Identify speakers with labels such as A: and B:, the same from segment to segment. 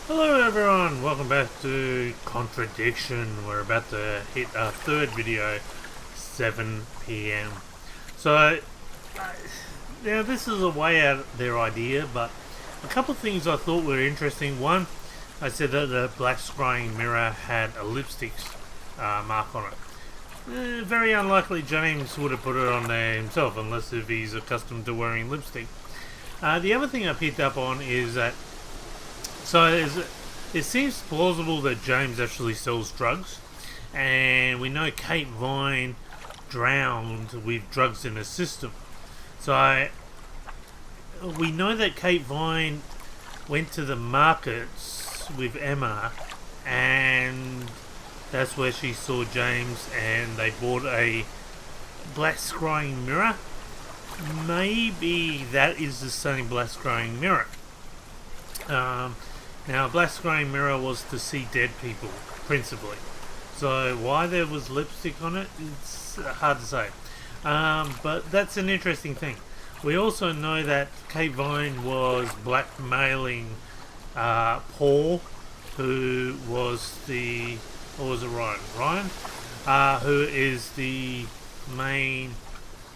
A: Hello everyone, welcome back to Contradiction. We're about to hit our third video, 7 PM. So, now this is a way out of their idea, but a couple of things I thought were interesting. One, I said that the black scrying mirror had a lipstick mark on it. Very unlikely James would have put it on there himself, unless if he's accustomed to wearing lipstick. The other thing I picked up on is that it seems plausible that James actually sells drugs, and we know Kate Vine drowned with drugs in her system. So we know that Kate Vine went to the markets with Emma, and that's where she saw James, and they bought a black scrying mirror. Maybe that is the same black scrying mirror. Now, a black scrying mirror was to see dead people, principally. So why there was lipstick on it, it's hard to say. But that's an interesting thing. We also know that Kate Vine was blackmailing Paul, who was or was it Ryan? Ryan, who is the main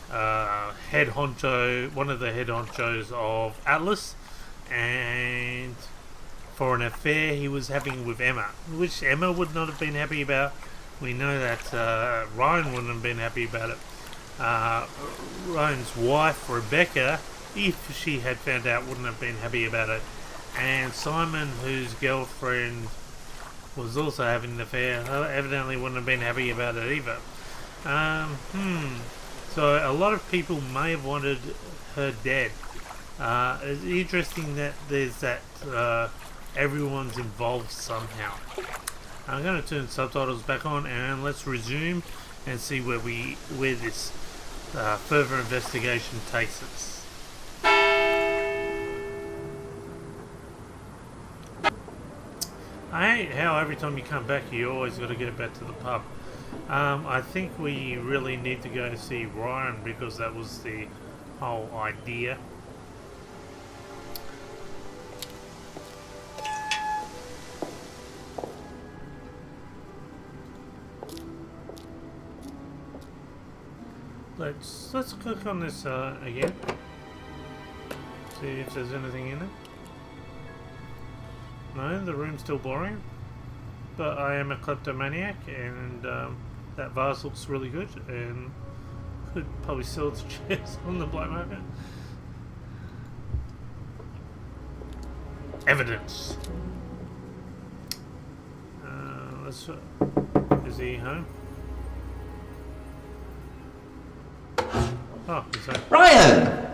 A: head honcho, one of the head honchos of Atlas, and for an affair he was having with Emma, which Emma would not have been happy about. We know that Ryan wouldn't have been happy about it. Ryan's wife, Rebecca, if she had found out, wouldn't have been happy about it. And Simon, whose girlfriend was also having an affair, evidently wouldn't have been happy about it either. So a lot of people may have wanted her dead. It's interesting that there's that everyone's involved somehow. I'm going to turn subtitles back on and let's resume and see where this further investigation takes us. I hate how every time you come back you always got to get back to the pub. I think we really need to go and see Ryan because that was the whole idea. Let's click on this again. See if there's anything in it. No, the room's still boring. But I am a kleptomaniac, and that vase looks really good, and could probably sell the chairs on the black market. Evidence. Is he home? Oh, he's home.
B: Ryan!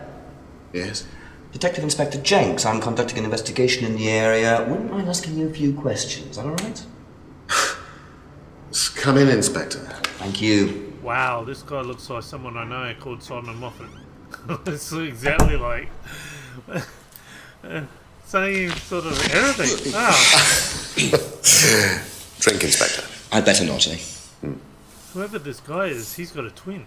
C: Yes?
B: Detective Inspector Jenks. I'm conducting an investigation in the area. Wouldn't mind asking you a few questions. Is that alright?
C: Come in, Inspector.
B: Thank you.
A: Wow, this guy looks like someone I know called Simon Moffat. It's exactly like saying sort of everything.
C: Drink, Inspector.
B: I'd better not, eh?
A: Whoever this guy is, he's got a twin.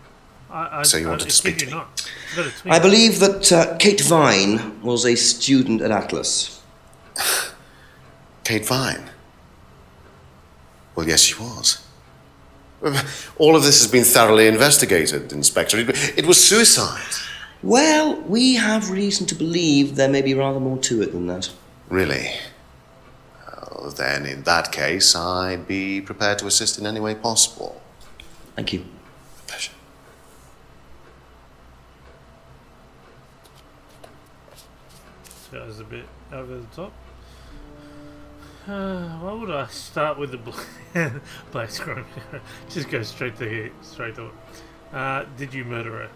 C: So you wanted to speak to me?
A: He's got a twin.
B: I believe that Kate Vine was a student at Atlas.
C: Kate Vine? Well, yes, she was. All of this has been thoroughly investigated, Inspector. It was suicide.
B: Well, we have reason to believe there may be rather more to it than that.
C: Really? Well, then, in that case, I'd be prepared to assist in any way possible.
B: Thank you.
C: Pleasure.
A: That was a bit over the top. Why would I start with the black scrum? Just go straight to it. Did you murder her?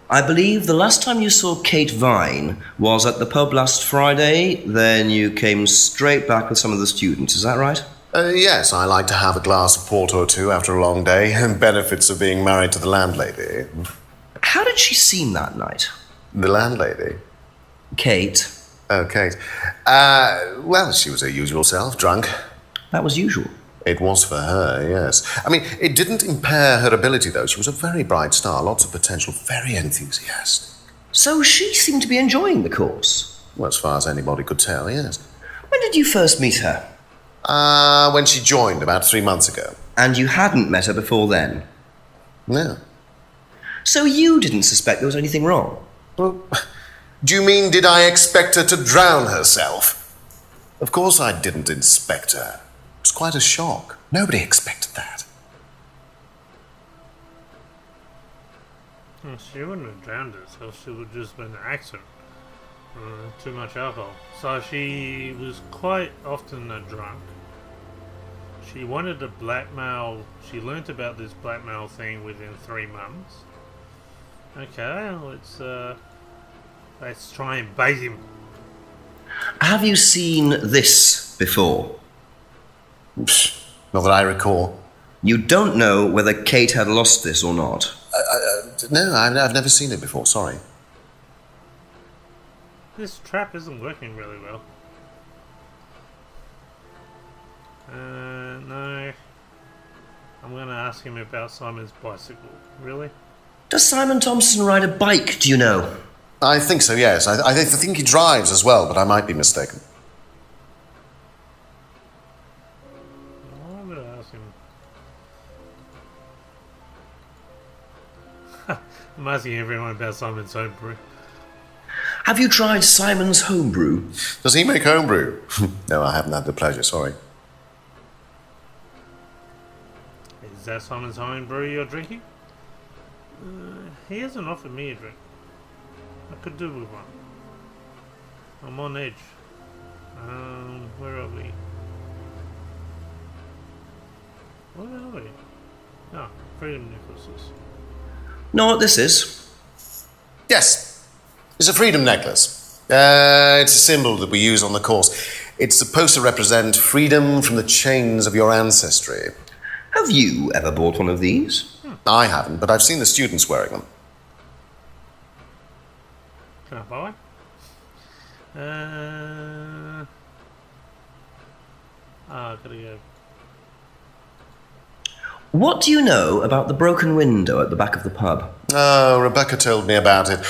B: I believe the last time you saw Kate Vine was at the pub last Friday, then you came straight back with some of the students, is that right?
C: Yes, I like to have a glass of port or two after a long day, and benefits of being married to the landlady.
B: How did she seem that night?
C: The landlady?
B: Kate.
C: Oh, Kate. Well, she was her usual self, drunk.
B: That was usual.
C: It was for her, yes. I mean, it didn't impair her ability, though. She was a very bright star, lots of potential, very enthusiastic.
B: So she seemed to be enjoying the course.
C: Well, as far as anybody could tell, yes.
B: When did you first meet her?
C: When she joined about 3 months ago.
B: And you hadn't met her before then?
C: No.
B: So you didn't suspect there was anything wrong?
C: Well, do you mean did I expect her to drown herself? Of course I didn't inspect her. It was quite a shock. Nobody expected that.
A: Well, she wouldn't have drowned herself. She would have just been an accident. Too much alcohol. So she was quite often a drunk. She wanted to blackmail. She learnt about this blackmail thing within 3 months. Okay, let's try and bait him.
B: Have you seen this before?
C: Not that I recall.
B: You don't know whether Kate had lost this or not?
C: No, I've never seen it before, sorry.
A: This trap isn't working really well. No. I'm going to ask him about Simon's bicycle. Really?
B: Does Simon Thompson ride a bike, do you know?
C: I think so, yes. I think he drives as well, but I might be mistaken.
A: I'm going to ask him. I'm asking everyone about Simon's homebrew.
B: Have you tried Simon's homebrew?
C: Does he make homebrew? No, I haven't had the pleasure, sorry.
A: Is that Simon's homebrew you're drinking? He hasn't offered me a drink. I could do with one. I'm on edge. Where are we? Where are we? Oh, freedom necklaces.
B: Know what this is?
C: Yes. It's a freedom necklace. It's a symbol that we use on the course. It's supposed to represent freedom from the chains of your ancestry.
B: Have you ever bought one of these?
C: I haven't, but I've seen the students wearing them.
A: Can I buy? Gotta go.
B: What do you know about the broken window at the back of the pub?
C: Oh, Rebecca told me about it.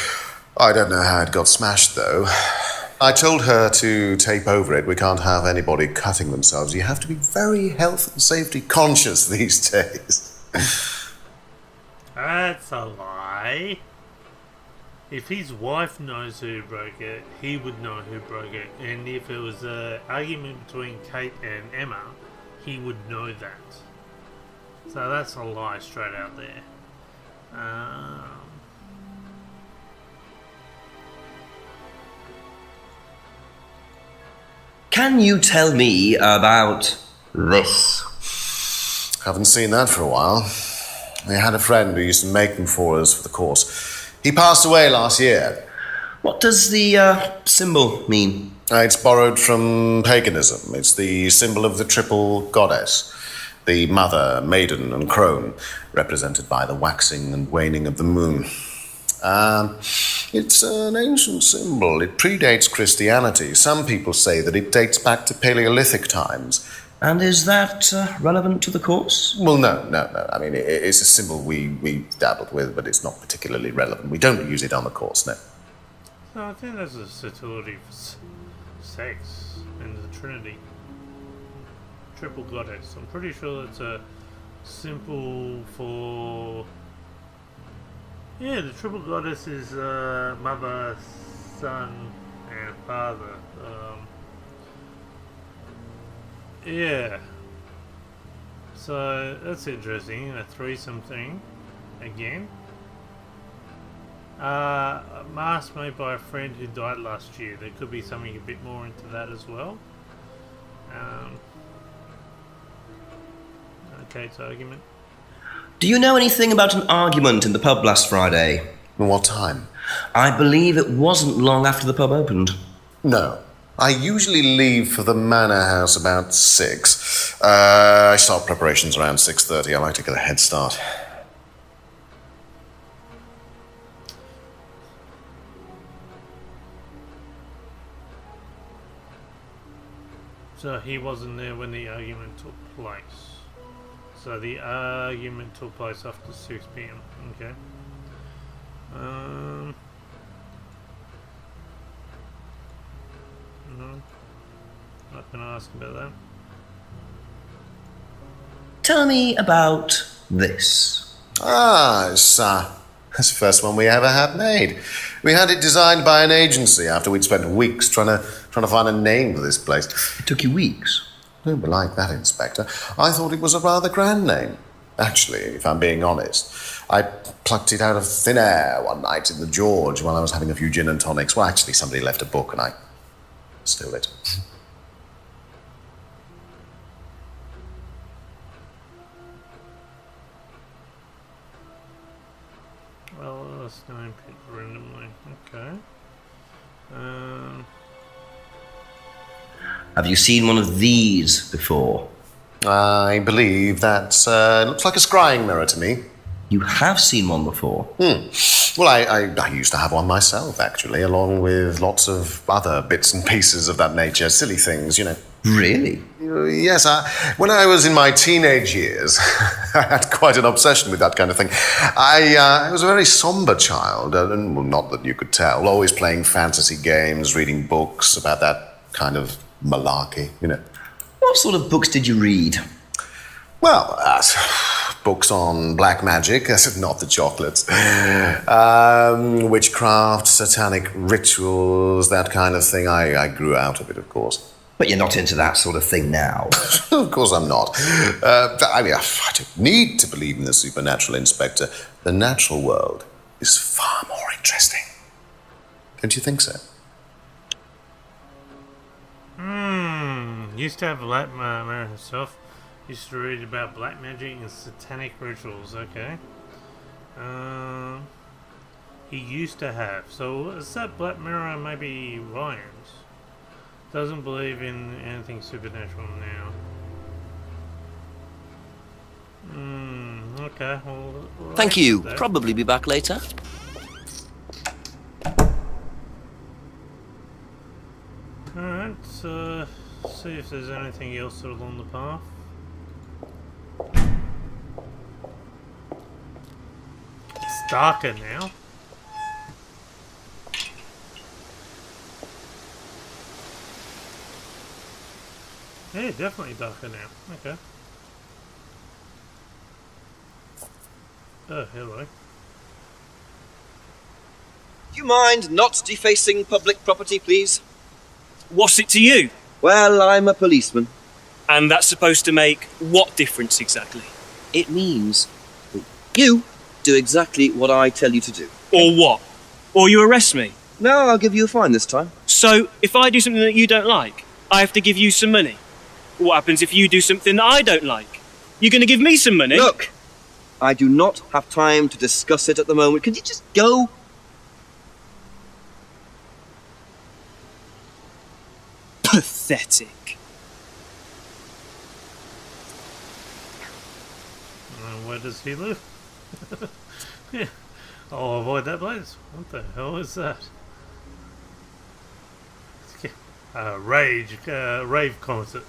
C: I don't know how it got smashed, though. I told her to tape over it. We can't have anybody cutting themselves. You have to be very health and safety conscious these days.
A: That's a lie. If his wife knows who broke it, he would know who broke it. And if it was an argument between Kate and Emma, he would know that. So that's a lie straight out there.
B: Can you tell me about this?
C: Haven't seen that for a while. We had a friend who used to make them for us for the course. He passed away last year.
B: What does the symbol mean?
C: It's borrowed from paganism. It's the symbol of the triple goddess. The mother, maiden, and crone, represented by the waxing and waning of the moon. It's an ancient symbol. It predates Christianity. Some people say that it dates back to Paleolithic times.
B: And is that relevant to the course?
C: Well, no. I mean, it's a symbol we dabbled with, but it's not particularly relevant. We don't use it on the course, no.
A: No, I think there's a fertility for sex and the Trinity. Triple goddess. I'm pretty sure it's a symbol for... Yeah, the triple goddess is mother, son, and father. Yeah. So, that's interesting. A threesome thing. Again. A mask made by a friend who died last year. There could be something a bit more into that as well. Kate's argument.
B: Do you know anything about an argument in the pub last Friday?
C: What time?
B: I believe it wasn't long after the pub opened.
C: No. I usually leave for the manor house about 6. I start preparations around 6:30. I like to get a head start.
A: So he wasn't there when the argument took place. So the argument took place after 6 p.m. Okay. No. Not gonna ask about that.
B: Tell me about this.
C: It's the first one we ever had made. We had it designed by an agency after we'd spent weeks trying to find a name for this place.
B: It took you weeks.
C: Don't be like that, Inspector. I thought it was a rather grand name. Actually, if I'm being honest, I plucked it out of thin air one night in the George while I was having a few gin and tonics. Well, actually, somebody left a book and I stole it.
A: Well, let's name it randomly. Okay.
B: Have you seen one of these before?
C: I believe that looks like a scrying mirror to me.
B: You have seen one before?
C: Well, I used to have one myself, actually, along with lots of other bits and pieces of that nature. Silly things, you know.
B: Really?
C: Yes, when I was in my teenage years, I had quite an obsession with that kind of thing. I was a very somber child, and well, not that you could tell, always playing fantasy games, reading books about that kind of malarkey, you know.
B: What sort of books did you read?
C: Well, books on black magic, not the chocolates, witchcraft, satanic rituals, that kind of thing. I grew out of it, of course.
B: But you're not into that sort of thing now.
C: Of course I'm not. I don't need to believe in the supernatural, Inspector. The natural world is far more interesting. Don't you think so?
A: Used to have Black Mirror herself. Used to read about black magic and satanic rituals. Okay. He used to have. So is that Black Mirror maybe Ryan's? Doesn't believe in anything supernatural now. Okay. Well,
D: Thank you. Probably be back later.
A: Alright, so see if there's anything else along the path. It's darker now. Yeah, definitely darker now. Okay. Oh, hello.
D: Do you mind not defacing public property, please?
E: What's it to you?
D: Well, I'm a policeman.
E: And that's supposed to make what difference exactly?
D: It means that you do exactly what I tell you to do.
E: Or what? Or you arrest me?
D: No, I'll give you a fine this time.
E: So, if I do something that you don't like, I have to give you some money? What happens if you do something that I don't like? You're going to give me some money?
D: Look, I do not have time to discuss it at the moment. Could you just go?
E: Pathetic.
A: Where does he live? Yeah. I'll avoid that place. What the hell is that? Rave concert.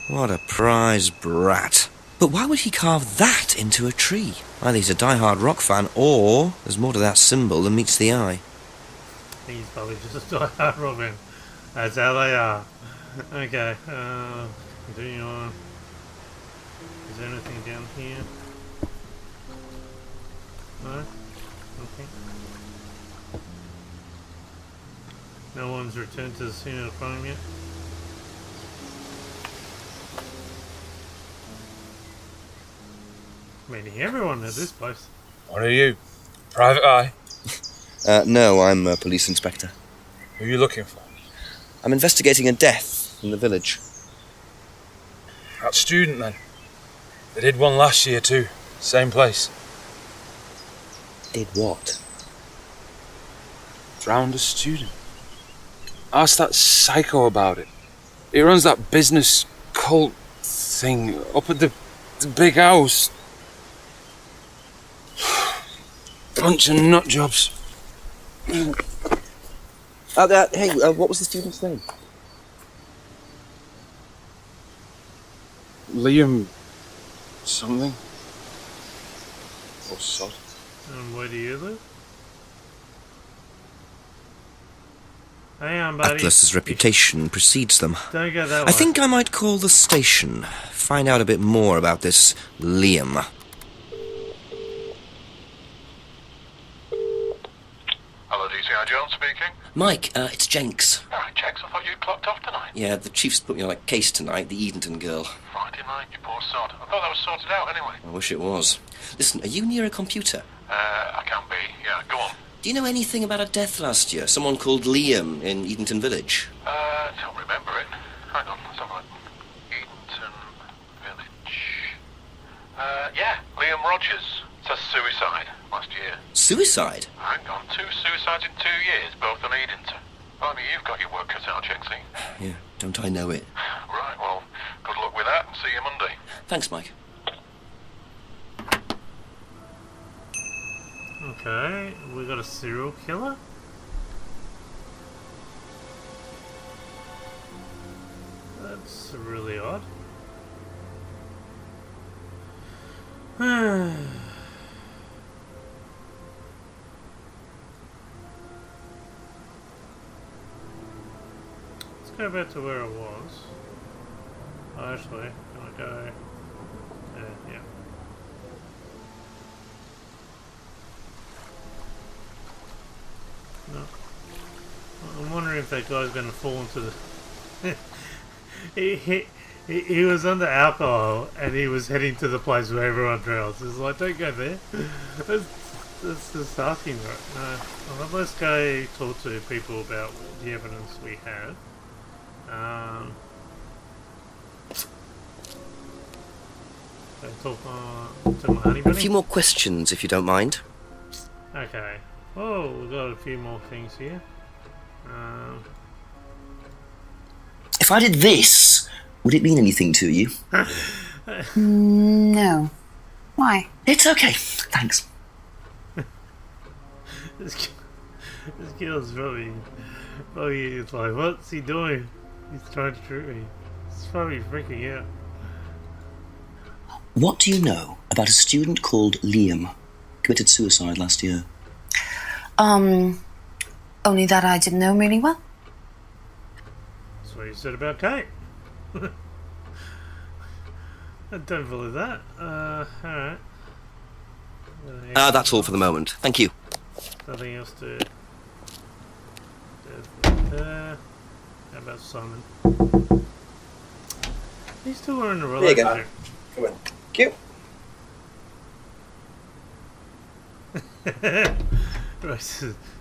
F: What a prize brat. But why would he carve that into a tree? Either he's a die-hard rock fan, or there's more to that symbol than meets the eye.
A: He's probably just a die-hard Robin. That's how they are. Okay, continue on. Is there anything down here? No? Okay. No one's returned to the scene of the crime yet? Meaning everyone at this place.
G: What are you? Private eye?
F: No, I'm a police inspector.
G: Who are you looking for?
F: I'm investigating a death in the village.
G: That student, then. They did one last year, too. Same place.
F: Did what?
G: Drowned a student. Ask that psycho about it. He runs that business cult thing up at the big house. Bunch of nut jobs.
D: Hey, what was the student's name?
G: Liam something. Or sod.
A: And where do you live? Hang on, buddy.
F: Atlas's reputation precedes them.
A: Don't go that way.
F: I think I might call the station, find out a bit more about this Liam.
H: Hello, DCI Jones speaking.
F: Mike, it's Jenks.
H: Alright, Jenks, I thought you clocked off tonight.
F: Yeah, the chief's put me on a case tonight, the Edenton girl.
H: Friday night, you poor sod. I thought that was sorted out anyway.
F: I wish it was. Listen, are you near a computer?
H: I can be. Yeah, go on.
F: Do you know anything about a death last year? Someone called Liam in Edenton Village?
H: Don't remember it. Hang on, let's have a look. Edenton Village. Yeah, Liam Rogers. Says suicide last year.
F: Suicide?
H: Hang on, 2 suicides in 2 years, both on Edenton. I mean, you've got your work cut out, Jenksy.
F: Yeah, don't I know it.
H: Right, well, good luck with that and see you Monday.
F: Thanks, Mike.
A: Okay, we got a serial killer? That's really odd. Let's go back to where it was. Oh, actually, can I go? Yeah. No. I'm wondering if that guy's going to fall into the... he was under alcohol and he was heading to the place where everyone drowns. It's like, don't go there. That's just asking, right? No. Well, let's go talk to people about the evidence we have. Talk to my honey
F: A
A: bunny.
F: few more questions, if you don't mind.
A: Okay. Oh, we've got a few more things here.
B: If I did this, would it mean anything to you?
I: No. Why?
B: It's okay. Thanks.
A: This kid's probably it's like, what's he doing? He's trying to trick me. He's probably freaking out.
B: What do you know about a student called Liam? Committed suicide last year.
I: Only that I didn't know him really well.
A: That's what you said about Kate. I don't believe that. Alright.
F: That's all for the moment. Thank you.
A: Nothing else to... How about Simon? He's still in a relationship.
D: Come on. Cute.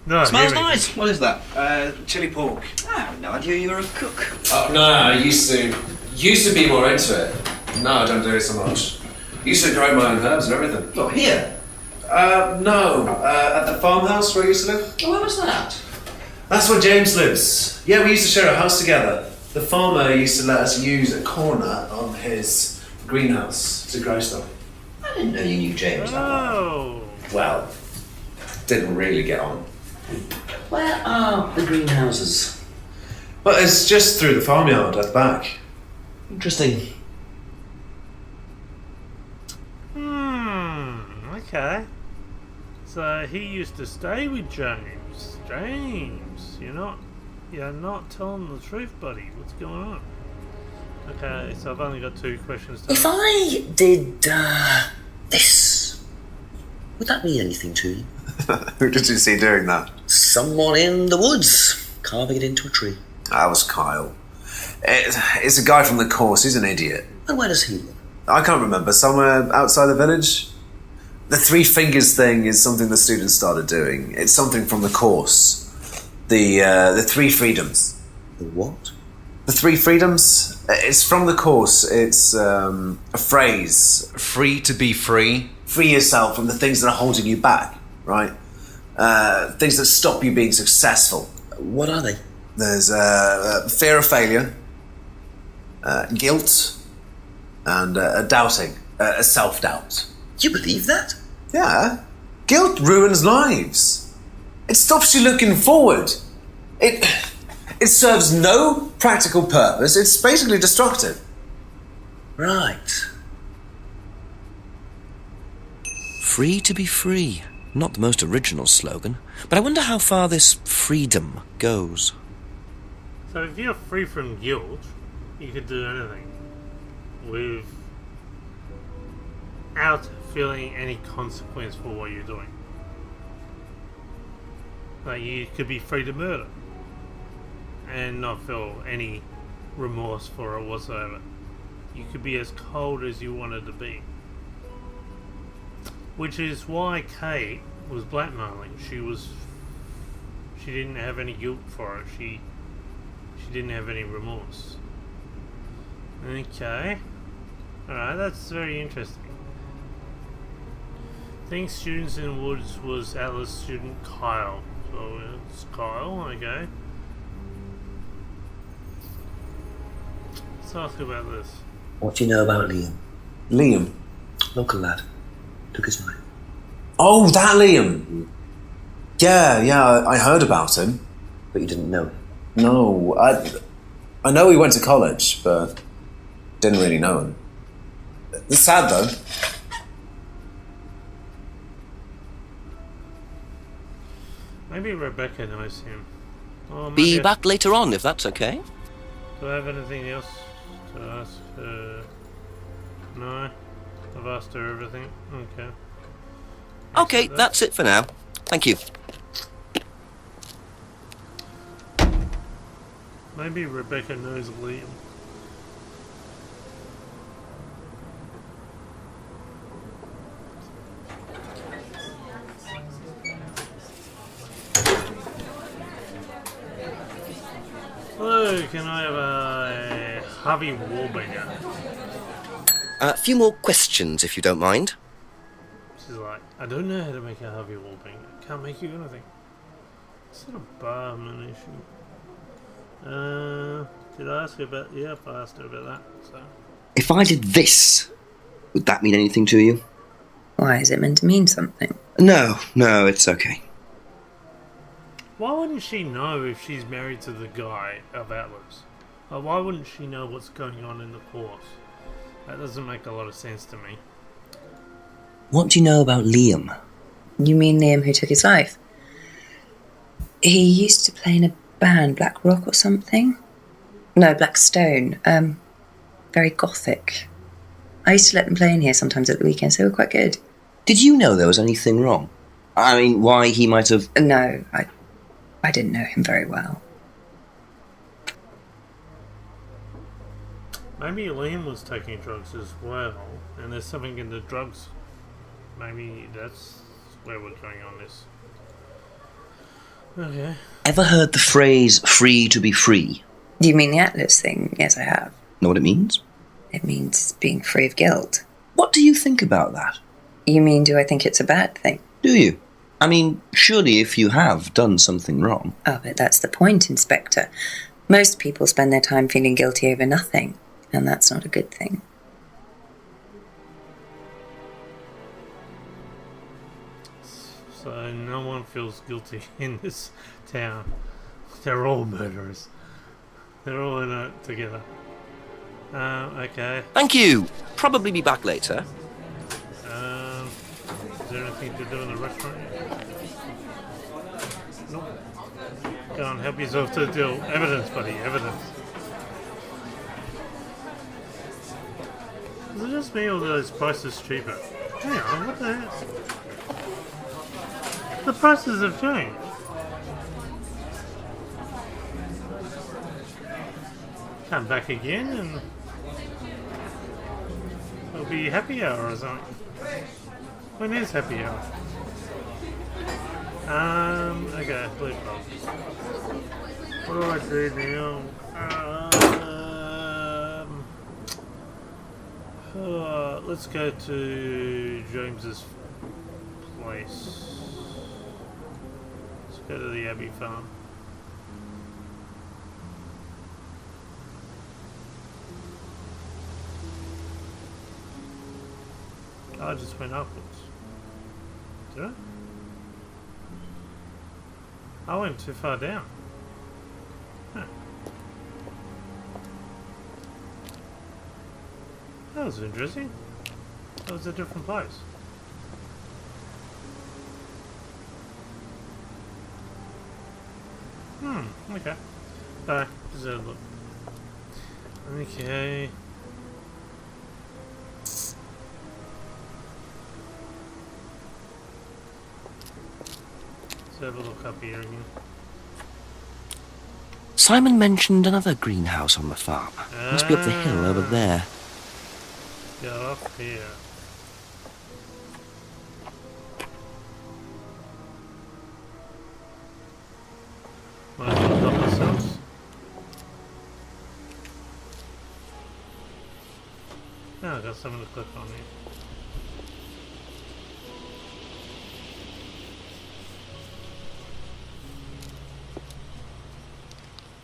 A: No,
D: Smells
A: here we-
D: nice. What is that?
G: Chili pork.
D: I have no idea you were a cook.
G: Oh, no, I used to be more into it. No, I don't do it so much. Used to grow my own herbs and everything.
D: Oh, here?
G: No, at the farmhouse where I used to live.
D: Oh, where was that?
G: That's where James lives. Yeah, we used to share a house together. The farmer used to let us use a corner on his greenhouse to grow stuff.
D: I didn't know you knew James that well.
A: Oh.
G: Well, didn't really get on.
D: Where are the greenhouses?
G: But it's just through the farmyard at the back.
D: Interesting.
A: Okay. So he used to stay with James. James, you're not telling the truth, buddy. What's going on? Okay, so I've only got 2 questions to
B: If
A: ask.
B: I did this, would that mean anything to you?
C: Who did you see doing that?
B: Someone in the woods, carving it into a tree.
C: That was Kyle. It's a guy from the course. He's an idiot.
B: And where does he live?
C: I can't remember. Somewhere outside the village? The 3 fingers thing is something the students started doing. It's something from the course. The 3 freedoms.
B: The what?
C: The 3 freedoms? It's from the course. It's a phrase.
J: Free to be free.
C: Free yourself from the things that are holding you back, right? Things that stop you being successful.
B: What are they?
C: There's fear of failure, guilt, and a doubting, a self-doubt.
B: You believe that?
C: Yeah. Guilt ruins lives. It stops you looking forward. It serves no practical purpose. It's basically destructive.
B: Right.
F: Free to be free. Not the most original slogan, but I wonder how far this freedom goes.
A: So if you're free from guilt, you could do anything without feeling any consequence for what you're doing. Like you could be free to murder and not feel any remorse for it whatsoever. You could be as cold as you wanted to be. Which is why Kate was blackmailing. She didn't have any guilt for it. She didn't have any remorse. Okay. Alright, that's very interesting. Think students in the woods was Atlas student Kyle. So it's Kyle, okay. Let's ask about this.
B: What do you know about Liam?
J: Liam?
B: Local lad. Took his life.
J: Oh, that Liam! Yeah, I heard about him.
B: But you didn't know him?
J: No, I know he went to college, but didn't really know him. It's sad, though.
A: Maybe Rebecca knows him. Or
F: Be
A: maybe
F: back later on, if that's okay.
A: Do I have anything else to ask her? No? I've asked her everything? Okay.
F: Okay, that's it for now. Thank you.
A: Maybe Rebecca knows Liam. Hello, can I have a Harvey Warburger?
F: A few more questions, if you don't mind.
A: She's like, I don't know how to make a Harvey Warburger. Can't make you anything. Sort of barman issue. Did I ask her about? Yeah, I asked her about that. So.
B: If I did this, would that mean anything to you?
I: Why is it meant to mean something?
B: No, it's okay.
A: Why wouldn't she know if she's married to the guy of Atlas? Like, why wouldn't she know what's going on in the course? That doesn't make a lot of sense to me.
B: What do you know about Liam?
I: You mean Liam who took his life? He used to play in a band, Black Rock or something? No, Black Stone. Very gothic. I used to let them play in here sometimes at the weekends. They were quite good.
B: Did you know there was anything wrong? I mean, why he might have...
I: No, I didn't know him very well.
A: Maybe Liam was taking drugs as well, and there's something in the drugs. Maybe that's where we're going on this. Okay.
B: Ever heard the phrase, free to be free?
I: Do you mean the Atlas thing? Yes, I have.
B: Know what it means?
I: It means being free of guilt.
B: What do you think about that?
I: You mean, do I think it's a bad thing?
B: Do you? I mean, surely if you have done something wrong...
I: Oh, but that's the point, Inspector. Most people spend their time feeling guilty over nothing, and that's not a good thing.
A: So no one feels guilty in this town. They're all murderers. They're all in it together. Okay.
F: Thank you. Probably be back later.
A: Is there anything to do in the restaurant yet? Nope. Go on, help yourself to the deal. Evidence, buddy, evidence. Is it just me or those prices cheaper? Hang on, what the heck? The prices have changed. Come back again and it'll be happy hour or something. When is happy hour? Okay, flip flop. What do I do now? Let's go to James's place. Let's go to the Abbey Farm. I just went upwards. Did I? I went too far down. Huh. That was interesting. That was a different place. Okay. Bye. Let's have a look. Okay. Let's have a look up here again.
F: Simon mentioned another greenhouse on the farm. Must be up the hill over there.
A: Go up here. Might as well help ourselves. Oh, I've got something to click on here.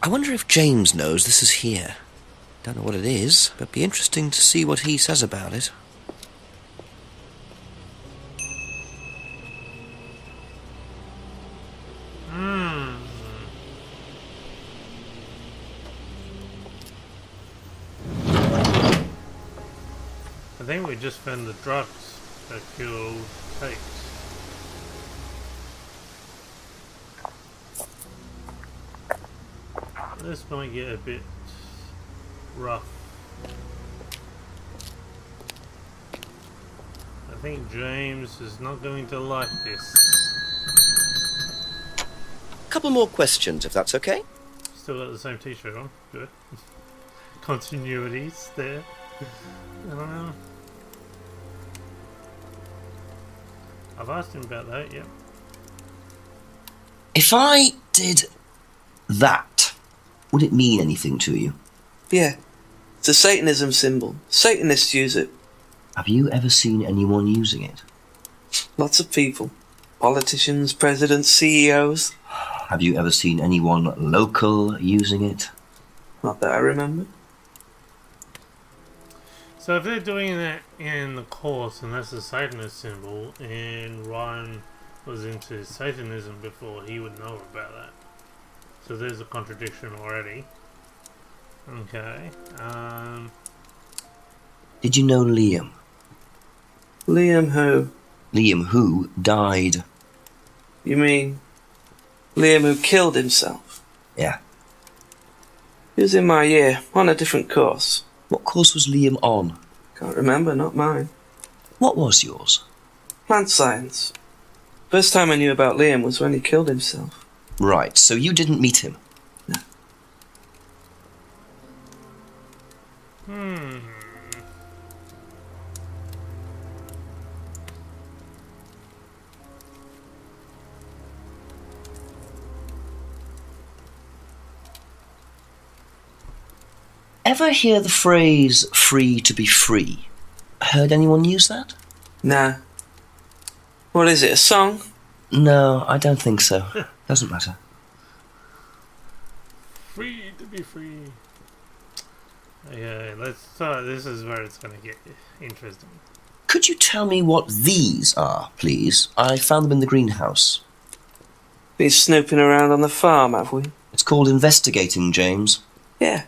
F: I wonder if James knows this is here. Don't know what it is, but be interesting to see what he says about it.
A: I think we just found the drugs that killed Kate. This might get a bit rough. I think James is not going to like this.
F: Couple more questions, if that's okay.
A: Still got the same t-shirt on. Good. Continuities there. I don't know. I've asked him about that, yep.
B: If I did that, would it mean anything to you?
K: Yeah. It's a Satanism symbol. Satanists use it.
B: Have you ever seen anyone using it?
K: Lots of people. Politicians, presidents, CEOs.
B: Have you ever seen anyone local using it?
K: Not that I remember.
A: So if they're doing that in the course, and that's a Satanist symbol, and Ryan was into Satanism before, he would know about that. So there's a contradiction already. Okay.
B: Did you know Liam?
K: Liam who?
B: Liam who died.
K: You mean Liam who killed himself?
B: Yeah.
K: He was in my year, on a different course.
B: What course was Liam on?
K: Can't remember, not mine.
B: What was yours?
K: Plant science. First time I knew about Liam was when he killed himself.
B: Right, so you didn't meet him?
K: No.
B: Ever hear the phrase free to be free? Heard anyone use that?
K: Nah. What is it, a song?
B: No, I don't think so. Doesn't matter.
A: Free to be free. Okay, let's start. This is where it's going to get interesting.
B: Could you tell me what these are, please? I found them in the greenhouse.
K: Been snooping around on the farm, have we?
B: It's called investigating, James.
K: Yeah.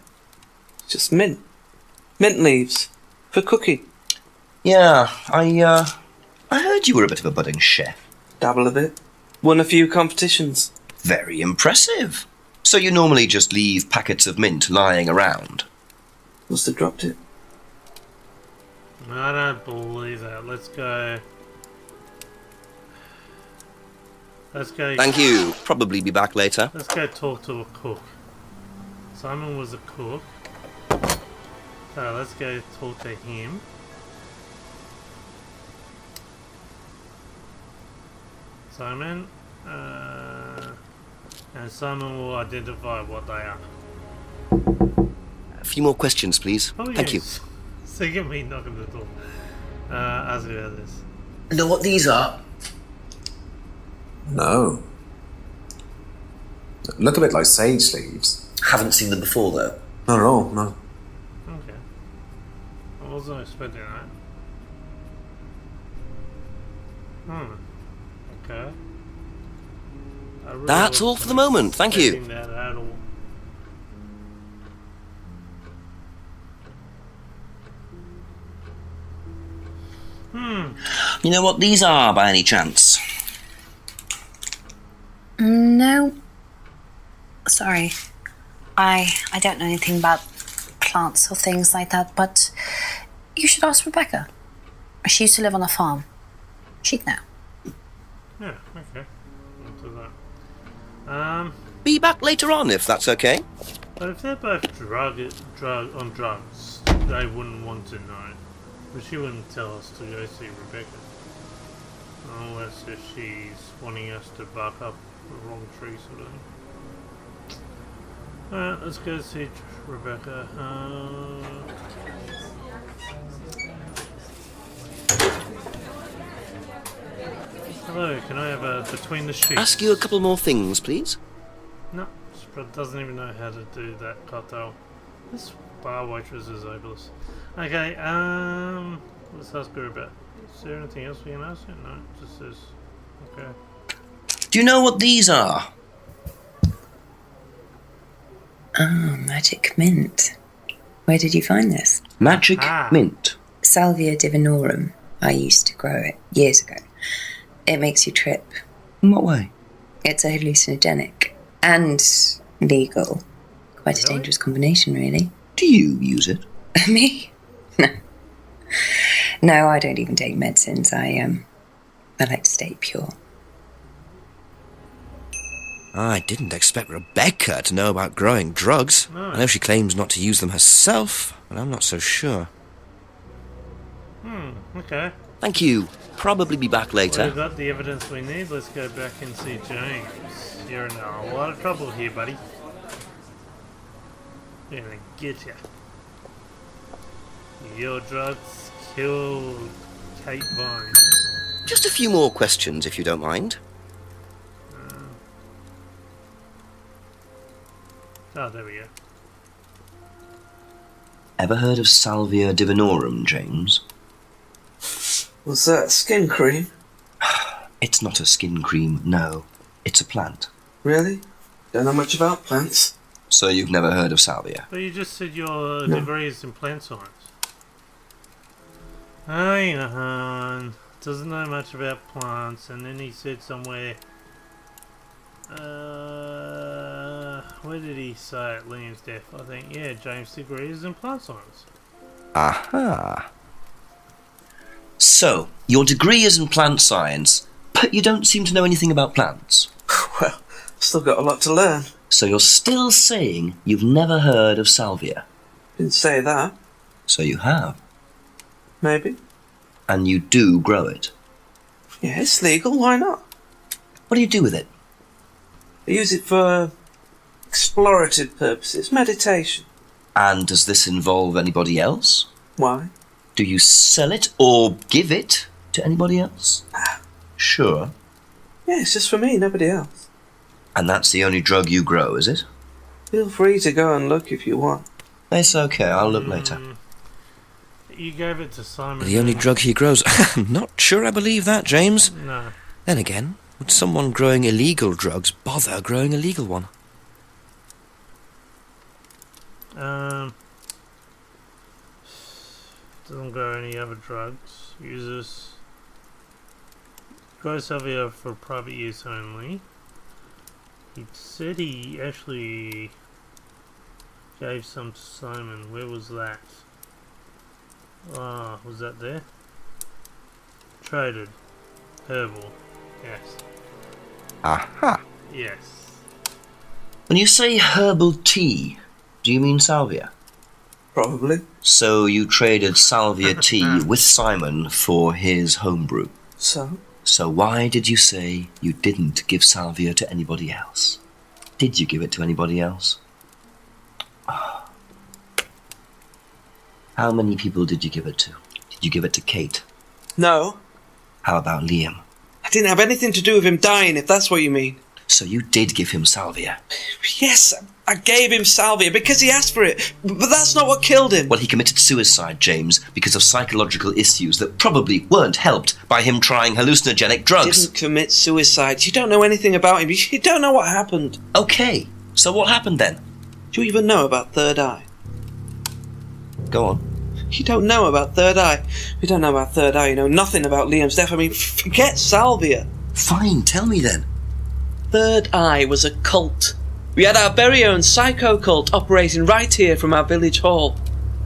K: Just mint. Mint leaves. For cooking.
B: Yeah, I heard you were a bit of a budding chef.
K: Dabble a bit. Won a few competitions.
B: Very impressive. So you normally just leave packets of mint lying around?
K: Must have dropped it.
A: I don't believe that. Let's go. Let's go.
F: Thank you. Probably be back later.
A: Let's go talk to a cook. Simon was a cook. So let's go talk to him. Simon. And Simon will identify what they are.
F: A few more questions, please.
A: Oh,
F: Thank you.
A: So you get me knocking the door. Ask me about this.
B: Know what these are?
J: No. Look a bit like sage leaves.
B: Haven't seen them before, though.
J: Not at all, no.
A: Okay. I wasn't expecting that. Okay. I really
F: That's all for the moment. Thank you.
A: wasn't expecting that at all.
B: You know what these are, by any chance?
I: No. Sorry. I
L: I don't know anything about plants or things like that, but you should ask Rebecca. She used to live on a farm. She'd know.
A: Yeah, okay. I'll do that.
B: Be back later on, if that's okay.
A: But if they're both on drugs, they wouldn't want to know. But she wouldn't tell us to go see Rebecca. Unless if she's wanting us to bark up the wrong tree sort of thing. Alright, let's go see Rebecca. Hello, can I have a between the sheets?
B: Ask you a couple more things, please.
A: No, Spread doesn't even know how to do that cocktail. This bar waitress is hopeless. Okay, let's ask her about. Is there anything else we can ask her? No, just this. Okay.
B: Do you know what these are?
I: Oh, magic mint. Where did you find this?
B: Magic mint.
I: Salvia divinorum. I used to grow it years ago. It makes you trip.
B: In what way?
I: It's a hallucinogenic and legal. Quite a dangerous combination, really.
B: Do you use it?
I: Me? No. No, I don't even take medicines. I like to stay pure.
F: I didn't expect Rebecca to know about growing drugs.
A: No.
F: I know she claims not to use them herself, but I'm not so sure.
A: Okay.
B: Thank you. Probably be back later.
A: We've got the evidence we need. Let's go back and see James. You're in a lot of trouble here, buddy. We're gonna get ya. Your drugs killed Kate Vine.
B: Just a few more questions, if you don't mind.
A: Oh, there we go.
B: Ever heard of Salvia divinorum, James?
K: Was that skin cream?
B: It's not a skin cream, no. It's a plant.
K: Really? Don't know much about plants.
B: So you've never heard of salvia?
A: But you just said your degree is in plant science. Hang on. Doesn't know much about plants, and then he said somewhere... where did he say it? Liam's death, I think. Yeah, James' degree is in plant science.
B: Aha. So, your degree is in plant science, but you don't seem to know anything about plants.
K: Well, still got a lot to learn.
B: So you're still saying you've never heard of salvia?
K: Didn't say that.
B: So you have.
K: Maybe.
B: And you do grow it?
K: Yeah, it's legal, why not?
B: What do you do with it?
K: I use it for explorative purposes, meditation.
B: And does this involve anybody else?
K: Why?
B: Do you sell it or give it to anybody else? Sure.
K: Yeah, it's just for me, nobody else.
B: And that's the only drug you grow, is it?
K: Feel free to go and look if you want.
B: It's okay, I'll look later.
A: You gave it to Simon.
F: The only drug he grows. I'm not sure I believe that, James.
A: No.
F: Then again, would someone growing illegal drugs bother growing a legal one?
A: Doesn't grow any other drugs. Uses grows salvia for private use only. He said he actually gave some to Simon. Where was that? Ah, was that there? Traded. Herbal. Yes.
B: Aha.
A: Yes.
B: When you say herbal tea, do you mean salvia?
K: Probably.
B: So you traded salvia tea with Simon for his homebrew.
K: So?
B: So why did you say you didn't give salvia to anybody else? Did you give it to anybody else? How many people did you give it to? Did you give it to Kate?
K: No.
B: How about Liam?
K: I didn't have anything to do with him dying, if that's what you mean.
B: So you did give him salvia?
K: Yes, I gave him salvia because he asked for it, but that's not what killed him.
B: Well, he committed suicide, James, because of psychological issues that probably weren't helped by him trying hallucinogenic drugs.
K: He didn't commit suicide. You don't know anything about him. You don't know what happened.
B: Okay, so what happened then?
K: Do you even know about Third Eye?
B: Go on.
K: You don't know about Third Eye. You don't know about Third Eye. You know nothing about Liam's death. I mean, forget salvia.
B: Fine, tell me then.
K: Third Eye was a cult. We had our very own psycho cult operating right here from our village hall.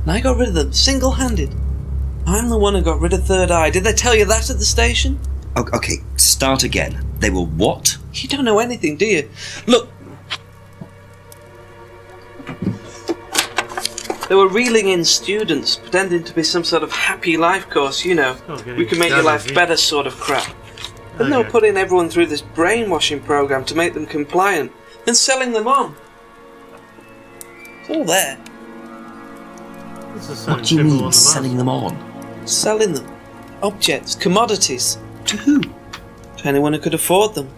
K: And I got rid of them, single-handed. I'm the one who got rid of Third Eye. Did they tell you that at the station?
B: Okay, start again. They were what?
K: You don't know anything, do you? Look. They were reeling in students, pretending to be some sort of happy life course, you know.
A: Okay,
K: We can make your life better sort of crap. Then they were putting everyone through this brainwashing program to make them compliant, then selling them on. It's all there.
B: What do you mean, selling them on?
K: Selling them. Objects, commodities.
B: To who?
K: To anyone who could afford them.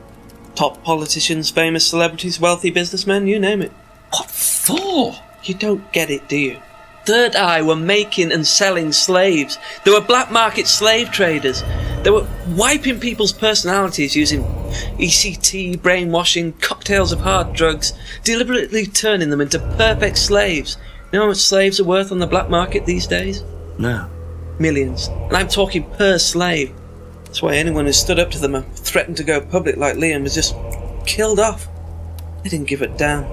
K: Top politicians, famous celebrities, wealthy businessmen, you name it.
B: What for?
K: You don't get it, do you? Third Eye were making and selling slaves. They were black market slave traders. They were wiping people's personalities using ECT, brainwashing, cocktails of hard drugs, deliberately turning them into perfect slaves. You know how much slaves are worth on the black market these days?
B: No.
K: Millions. And I'm talking per slave. That's why anyone who stood up to them and threatened to go public like Liam was just killed off. They didn't give a damn.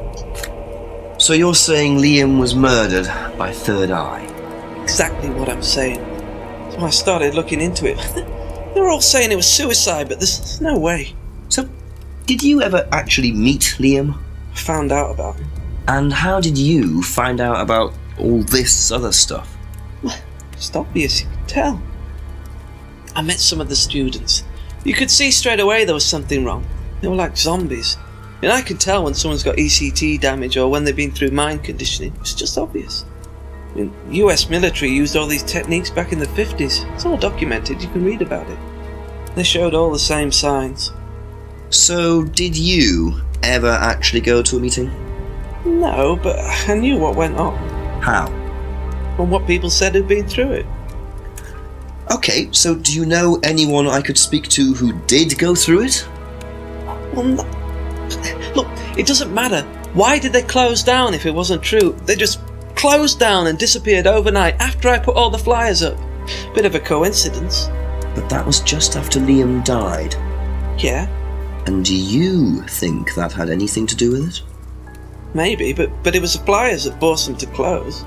B: So you're saying Liam was murdered by Third Eye?
K: Exactly what I'm saying. So I started looking into it. They were all saying it was suicide, but there's no way.
B: So, did you ever actually meet Liam?
K: I found out about him.
B: And how did you find out about all this other stuff?
K: It's obvious, you could tell. I met some of the students. You could see straight away there was something wrong. They were like zombies. And I can tell when someone's got ECT damage or when they've been through mind conditioning. It's just obvious. I mean, US military used all these techniques back in the 50s. It's all documented, you can read about it. They showed all the same signs.
B: So, did you ever actually go to a meeting?
K: No, but I knew what went on.
B: How?
K: From what people said who'd been through it.
B: Okay, so do you know anyone I could speak to who did go through it?
K: Well, no. Look, it doesn't matter. Why did they close down if it wasn't true? They just closed down and disappeared overnight after I put all the flyers up. Bit of a coincidence.
B: But that was just after Liam died.
K: Yeah.
B: And do you think that had anything to do with it?
K: Maybe, but it was the flyers that forced them to close.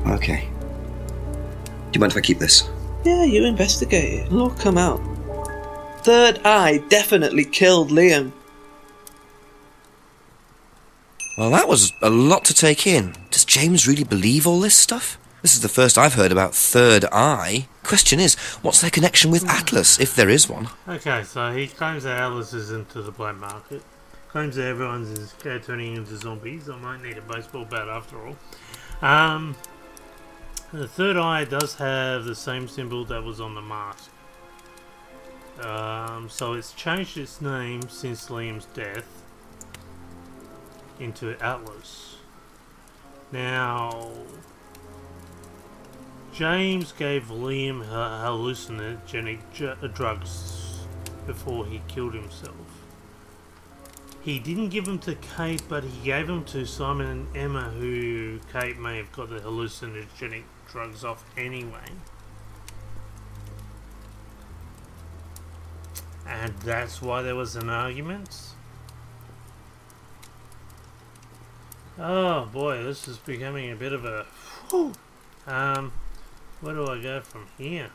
B: Okay. Do you mind if I keep this?
K: Yeah, you investigate it. It'll all come out. Third Eye definitely killed Liam.
F: Well, that was a lot to take in. Does James really believe all this stuff? This is the first I've heard about Third Eye. Question is, what's their connection with Atlas, if there is one?
A: Okay, so he claims that Atlas is into the black market. Claims that everyone's turning into zombies. I might need a baseball bat after all. The Third Eye does have the same symbol that was on the mask. So it's changed its name since Liam's death into Atlas. Now, James gave Liam hallucinogenic drugs before he killed himself. He didn't give them to Kate, but he gave them to Simon and Emma, who Kate may have got the hallucinogenic drugs off anyway. And that's why there was an argument. Oh boy, this is becoming a bit of a... Whew. Where do I go from here?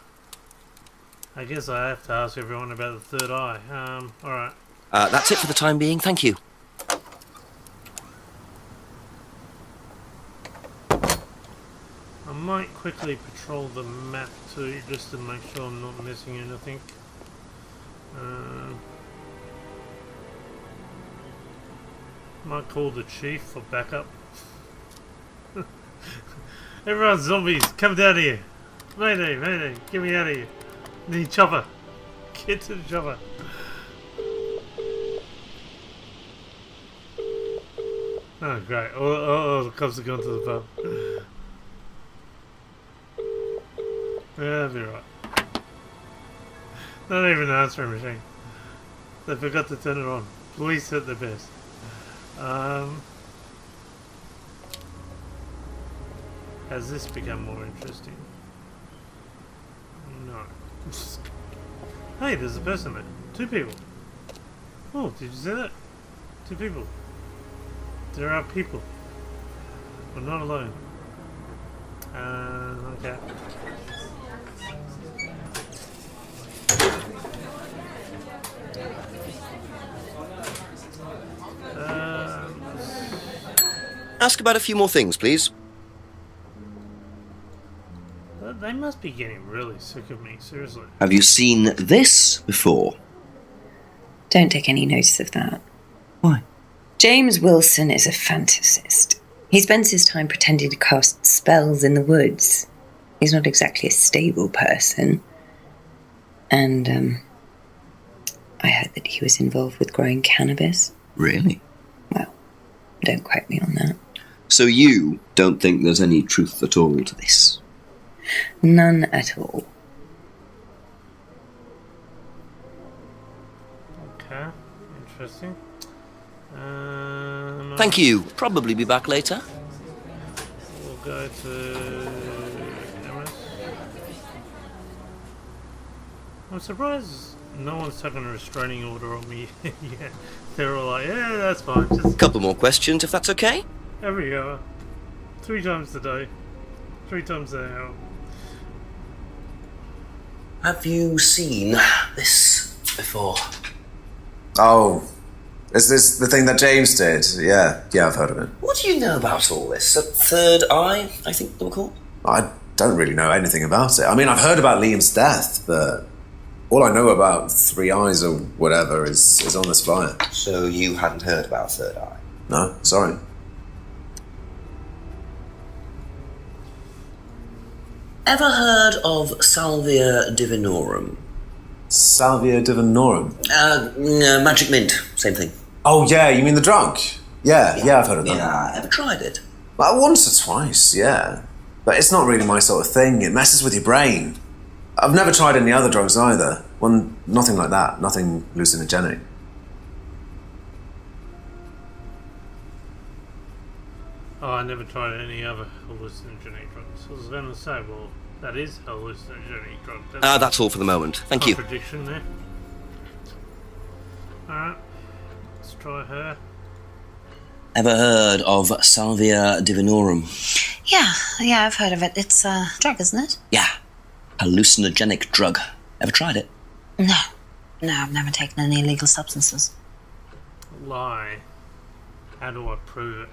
A: I guess I have to ask everyone about the Third Eye. Alright.
B: That's it for the time being, thank you.
A: I might quickly patrol the map too, just to make sure I'm not missing anything. Might call the chief for backup. Everyone's zombies, come down here. Mayday, mayday, get me out of here. Need chopper. Get to the chopper. Oh great, all the cops have gone to the pub. Yeah, that'll be right. Not even an answering machine. They forgot to turn it on. Police at their best. Has this become more interesting? No. Hey, there's a person there. 2 people. Oh, did you see that? 2 people. There are people. We're not alone. Okay.
F: Ask about a few more things, please.
A: They must be getting really sick of me, seriously.
B: Have you seen this before?
I: Don't take any notice of that.
B: Why?
I: James Wilson is a fantasist. He spends his time pretending to cast spells in the woods. He's not exactly a stable person. And, I heard that he was involved with growing cannabis.
B: Really?
I: Well, don't quote me on that.
B: So you don't think there's any truth at all to this?
I: None at all.
A: Okay, interesting.
F: Thank you. Probably be back later.
A: We'll go to MS. I'm surprised no one's taken a restraining order on me yet. They're all like, yeah, that's fine. Just
F: Couple more questions, if that's okay.
A: every hour. 3 times a day. 3 times an hour.
B: Have you seen this before?
J: Oh, is this the thing that James did? Yeah, I've heard of it.
B: What do you know about all this? A third eye, I think they were called?
J: I don't really know anything about it. I mean, I've heard about Liam's death, but all I know about Three Eyes or whatever is on this flyer.
B: So you hadn't heard about third eye?
J: No, sorry.
B: Ever heard of Salvia Divinorum?
J: Salvia Divinorum?
B: Magic mint, same thing.
J: Oh, yeah, you mean the drug? Yeah, I've heard of that.
B: Yeah, ever tried it?
J: Well, once or twice, yeah. But it's not really my sort of thing. It messes with your brain. I've never tried any other drugs either. Well, nothing like that. Nothing hallucinogenic.
A: Oh, I never tried any other hallucinogenic drugs. I was going to say, well, that is hallucinogenic drug.
F: That's all for the moment. Thank you.
A: Contradiction there. Alright, let's try her.
B: Ever heard of Salvia Divinorum?
L: Yeah, I've heard of it. It's a drug, isn't it?
B: Yeah, hallucinogenic drug. Ever tried it?
L: No, I've never taken any illegal substances.
A: Lie. How do I prove it?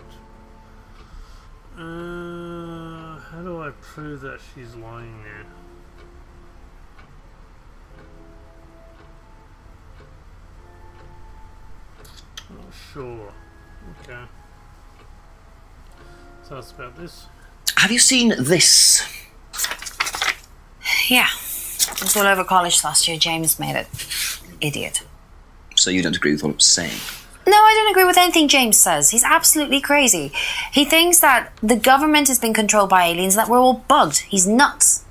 A: How do I prove that she's lying there? Not sure. Okay. So that's about this.
B: Have you seen this?
L: Yeah, it was all over college last year. James made it. Idiot.
B: So you don't agree with what I'm saying?
L: No, I don't agree with anything James says. He's absolutely crazy. He thinks that the government has been controlled by aliens, that we're all bugged. He's nuts.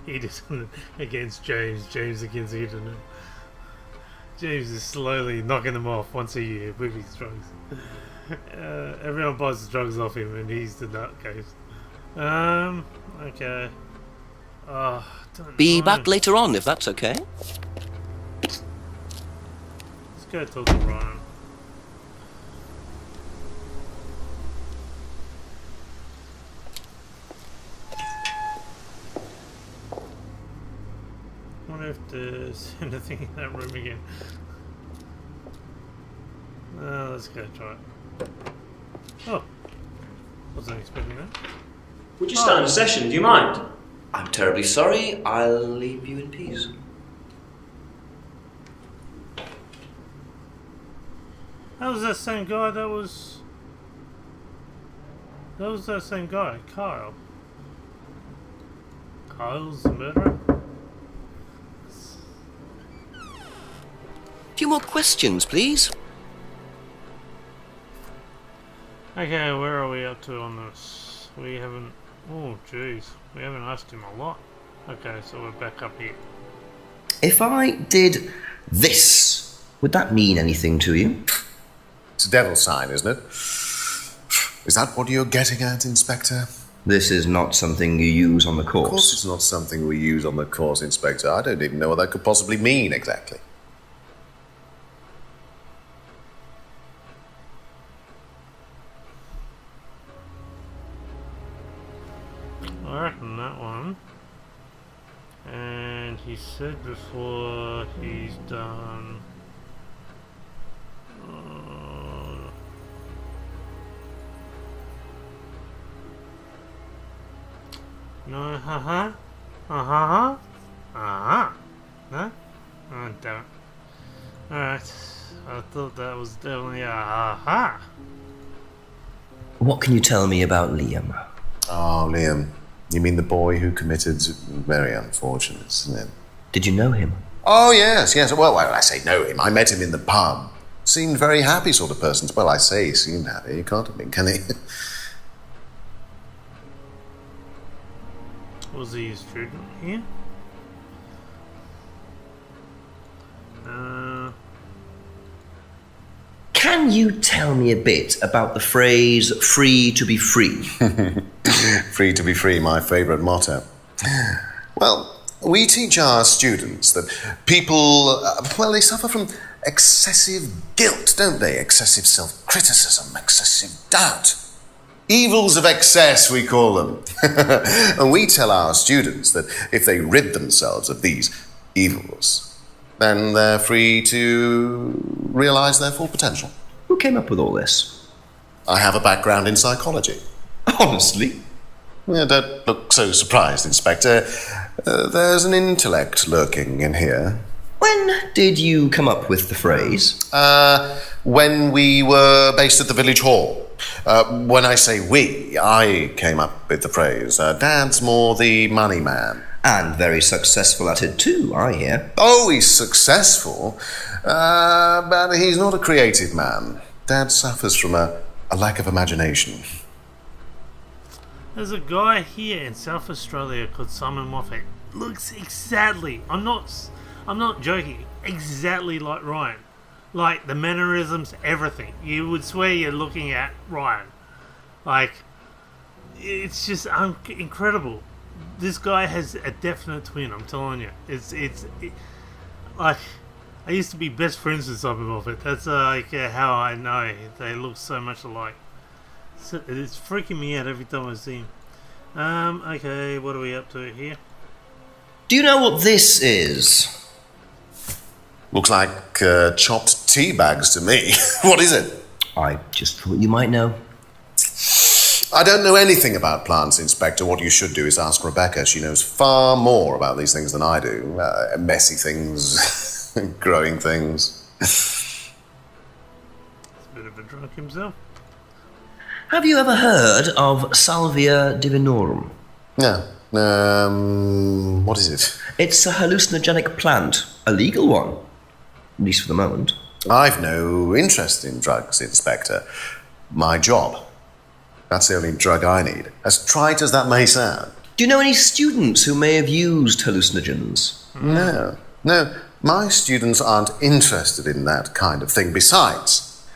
A: Edith against James, James against Edith. James is slowly knocking them off once a year with his drugs. Everyone buys the drugs off him and he's the nutcase. Okay.
F: Be back later on, if that's okay.
A: Let's go talk to Ryan. I wonder if there's anything in that room again. Let's go try it. Oh, wasn't expecting that.
E: Would you start a session? Do you mind?
B: I'm terribly sorry. I'll leave you in peace.
A: That was that same guy that was... That was that same guy, Kyle. Kyle's the murderer?
F: A few more questions, please.
A: Okay, where are we up to on this? We haven't... Oh, jeez. We haven't asked him a lot. Okay, so we're back up here.
B: If I did this, would that mean anything to you?
C: It's a devil's sign, isn't it? Is that what you're getting at, Inspector?
B: This is not something you use on the course.
C: Of course it's not something we use on the course, Inspector. I don't even know what that could possibly mean, exactly.
A: I reckon that one. And he said before he's done. No, haha. No? Oh, damn it. Alright. I thought that was definitely a ha.
B: What can you tell me about Liam?
C: Oh, Liam. You mean the boy who committed very unfortunate, isn't it?
B: Did you know him?
C: Oh, yes. Well, I say know him. I met him in the pub. Seemed very happy sort of person. Well, I say he seemed happy. He can't have been, can he?
A: Was he a student here?
B: Can you tell me a bit about the phrase free to be free?
C: Free to be free, my favourite motto. Well, we teach our students that people, they suffer from excessive guilt, don't they? Excessive self-criticism, excessive doubt. Evils of excess, we call them. And we tell our students that if they rid themselves of these evils, then they're free to realise their full potential.
B: Who came up with all this?
C: I have a background in psychology.
B: Honestly?
C: Yeah, don't look so surprised, Inspector. There's an intellect lurking in here.
B: When did you come up with the phrase?
C: When we were based at the village hall. When I say we, I came up with the phrase. Dad's more the money man.
B: And very successful at it too, I hear.
C: Oh, he's successful, but he's not a creative man. Dad suffers from a lack of imagination.
A: There's a guy here in South Australia called Simon Moffat. Looks exactly, I'm not joking, exactly like Ryan. Like the mannerisms, everything. You would swear you're looking at Ryan. Like, it's just incredible. This guy has a definite twin, I'm telling you. It's like, I used to be best friends with Simon Moffat. That's how I know they look so much alike. So it's freaking me out every time I see him. Okay, what are we up to here?
B: Do you know what this is?
C: Looks like chopped tea bags to me. What is it?
B: I just thought you might know.
C: I don't know anything about plants, Inspector. What you should do is ask Rebecca. She knows far more about these things than I do. Messy things, growing things.
A: He's a bit of a drunk himself.
B: Have you ever heard of Salvia divinorum?
C: No. What is it?
B: It's a hallucinogenic plant. A legal one. At least for the moment.
C: I've no interest in drugs, Inspector. My job. That's the only drug I need. As trite as that may sound.
B: Do you know any students who may have used hallucinogens?
C: No. My students aren't interested in that kind of thing. Besides,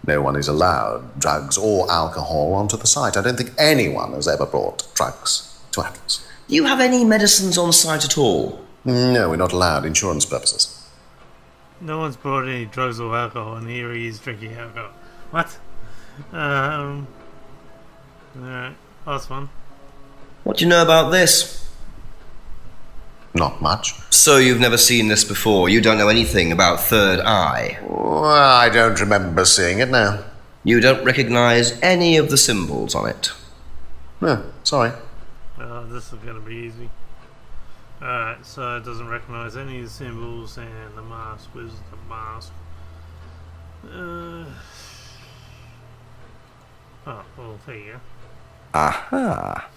C: no one is allowed drugs or alcohol onto the site. I don't think anyone has ever brought drugs to Atlas.
B: Do you have any medicines on site at all?
C: No, we're not allowed. Insurance purposes.
A: No one's brought any drugs or alcohol, and here he is drinking alcohol. What? Alright, last one.
B: What do you know about this?
C: Not much.
B: So you've never seen this before? You don't know anything about Third Eye?
C: Well, I don't remember seeing it now.
B: You don't recognise any of the symbols on it?
C: No, sorry.
A: This is going to be easy. Alright, so it doesn't recognise any of the symbols, and the mask. Where's the mask? Oh, well, there you go.
B: Aha.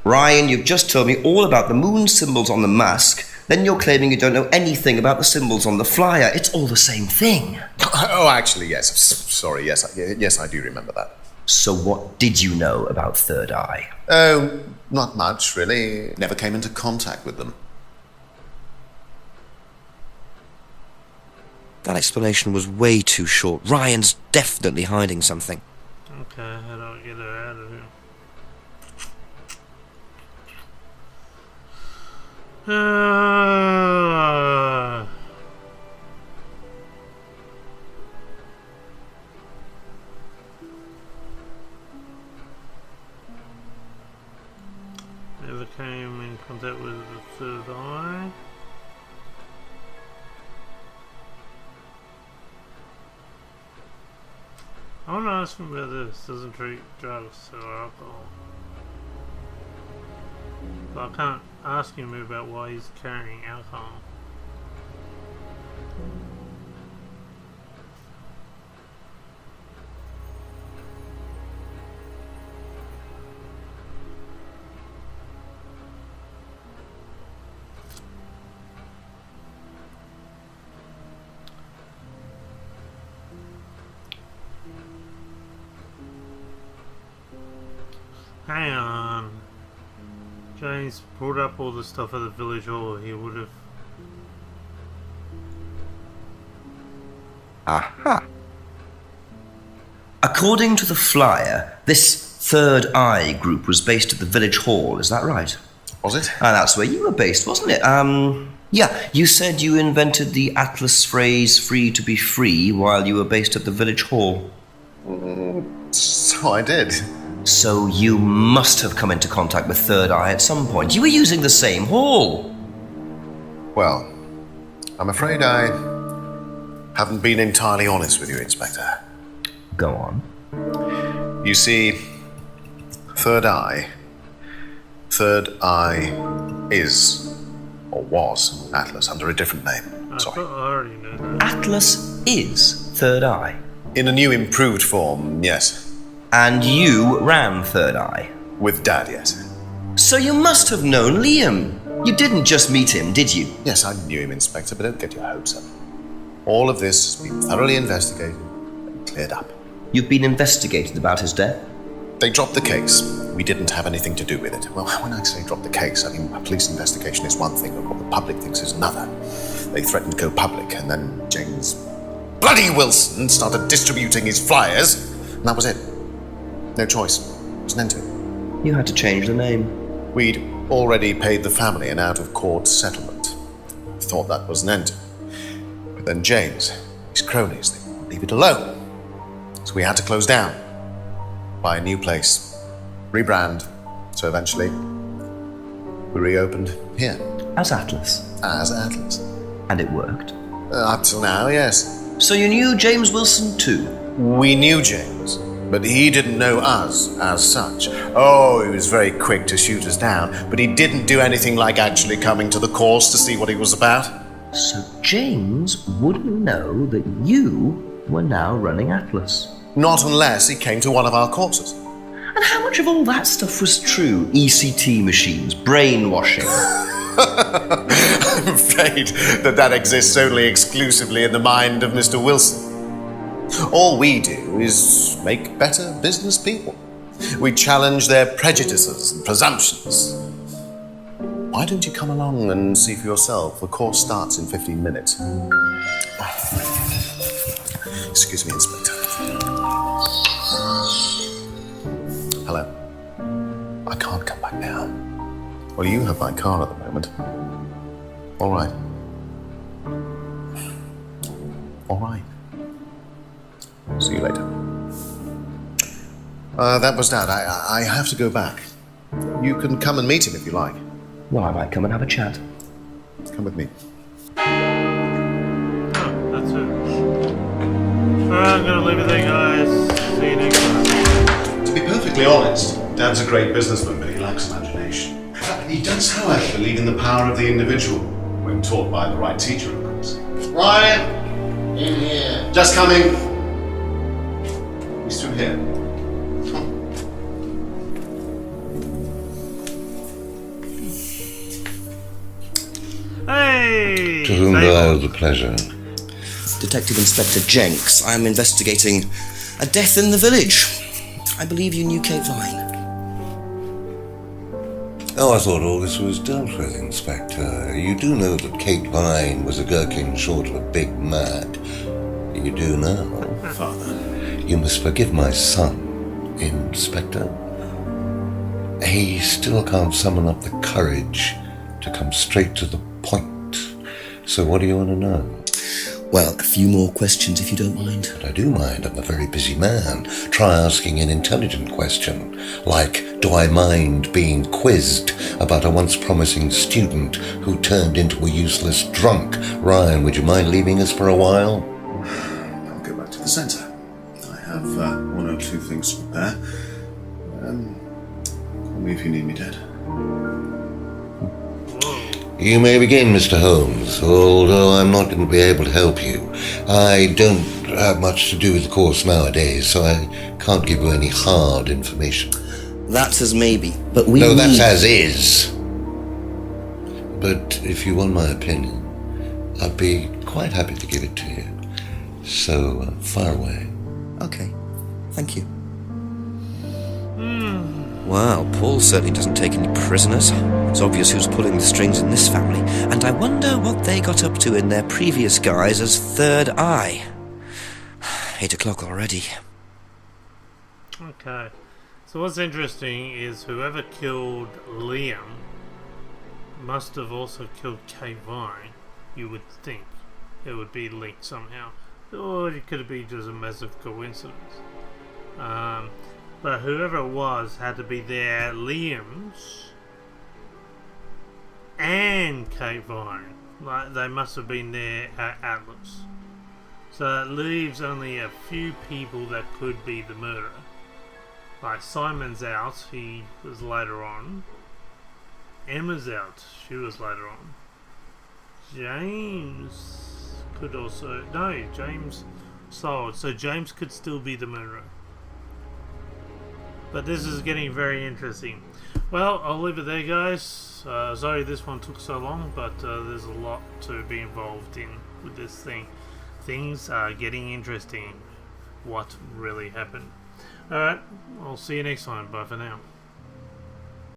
B: Ryan, you've just told me all about the moon symbols on the mask, then you're claiming you don't know anything about the symbols on the flyer. It's all the same thing.
C: Oh, actually, yes. Sorry, yes, I do remember that.
B: So what did you know about Third Eye?
C: Oh, not much, really. Never came into contact with them.
F: That explanation was way too short. Ryan's definitely hiding something.
A: Okay, how do I get her out of here? contact with the third eye. I want to ask him about this. Doesn't treat drugs or alcohol. But I can't ask him about why he's carrying alcohol. Hang on. James brought up all the stuff at the village hall. He would have.
B: Aha. According to the flyer, this Third Eye group was based at the village hall, is that right?
C: Was it?
B: Ah, that's where you were based, wasn't it? Yeah, you said you invented the Atlas phrase free to be free while you were based at the village hall.
C: So I did.
B: So you must have come into contact with Third Eye at some point. You were using the same hall.
C: Well, I'm afraid I haven't been entirely honest with you, Inspector.
B: Go on.
C: You see, Third Eye is, or was, Atlas under a different name.
A: I already know that.
B: Atlas is Third Eye.
C: In a new improved form, yes.
B: And you ran Third Eye?
C: With Dad, yes.
B: So you must have known Liam. You didn't just meet him, did you?
C: Yes, I knew him, Inspector, but don't get your hopes up. All of this has been thoroughly investigated and cleared up.
B: You've been investigated about his death?
C: They dropped the case. We didn't have anything to do with it. Well, when I say drop the case, I mean a police investigation is one thing, and what the public thinks is another. They threatened to go public, and then James bloody Wilson started distributing his flyers, and that was it. No choice. It was an end to it.
B: You had to change the name.
C: We'd already paid the family an out-of-court settlement. Thought that was an end to it. But then James, his cronies, they wouldn't leave it alone. So we had to close down. Buy a new place. Rebrand. So eventually, we reopened here.
B: As Atlas?
C: As Atlas.
B: And it worked?
C: Up till now, yes.
B: So you knew James Wilson too?
C: We knew James. But he didn't know us as such. Oh, he was very quick to shoot us down, but he didn't do anything like actually coming to the course to see what he was about.
B: So James wouldn't know that you were now running Atlas?
C: Not unless he came to one of our courses.
B: And how much of all that stuff was true? ECT machines, brainwashing?
C: I'm afraid that exists only exclusively in the mind of Mr. Wilson. All we do is make better business people. We challenge their prejudices and presumptions. Why don't you come along and see for yourself? The course starts in 15 minutes. Excuse me, Inspector. Hello. I can't come back now. Well, you have my car at the moment. All right. All right. See you later. That was Dad. I have to go back. You can come and meet him if you like.
B: Well, I might come and have a chat.
C: Come with me.
A: Oh, that's it. Alright, I'm gonna leave it there, guys. See you next time.
C: To be perfectly honest, Dad's a great businessman, but he lacks imagination. He does, however, believe in the power of the individual, when taught by the right teacher, of course. Ryan! In here. Just coming. He's through here.
A: Hey!
M: To whom do I owe the pleasure?
F: Detective Inspector Jenks. I am investigating a death in the village. I believe you knew Kate Vine.
M: Oh, I thought all this was dealt with, Inspector. You do know that Kate Vine was a gherkin short of a big mad. You do know.
C: Father.
M: You must forgive my son, Inspector. He still can't summon up the courage to come straight to the point. So what do you want to know?
F: Well, a few more questions if you don't mind.
M: But I do mind. I'm a very busy man. Try asking an intelligent question, like do I mind being quizzed about a once promising student who turned into a useless drunk? Ryan, would you mind leaving us for a while?
C: I'll go back to the centre. I have one or two things to prepare. Call me if you need me, Dad.
M: You may begin, Mr. Holmes, although I'm not going to be able to help you. I don't have much to do with the course nowadays, so I can't give you any hard information.
F: That's as maybe,
B: but we
M: No, that's
B: need...
M: as is. But if you want my opinion, I'd be quite happy to give it to you. So, fire away.
F: Okay, thank you. Well, Paul certainly doesn't take any prisoners. It's obvious who's pulling the strings in this family, and I wonder what they got up to in their previous guise as Third Eye. 8 o'clock already.
A: Okay. So what's interesting is whoever killed Liam must have also killed Kate Vine, you would think. It would be linked somehow. Or it could be just a massive coincidence. But whoever it was had to be there at Liam's and Kate Vine. Like, they must have been there at Atlas. So that leaves only a few people that could be the murderer. Like Simon's out, he was later on. Emma's out, she was later on. James could also... No, James sold, so James could still be the murderer. But this is getting very interesting. Well, I'll leave it there, guys. Sorry this one took so long, but there's a lot to be involved in with this thing. Things are getting interesting. What really happened? Alright, I'll see you next time. Bye for now.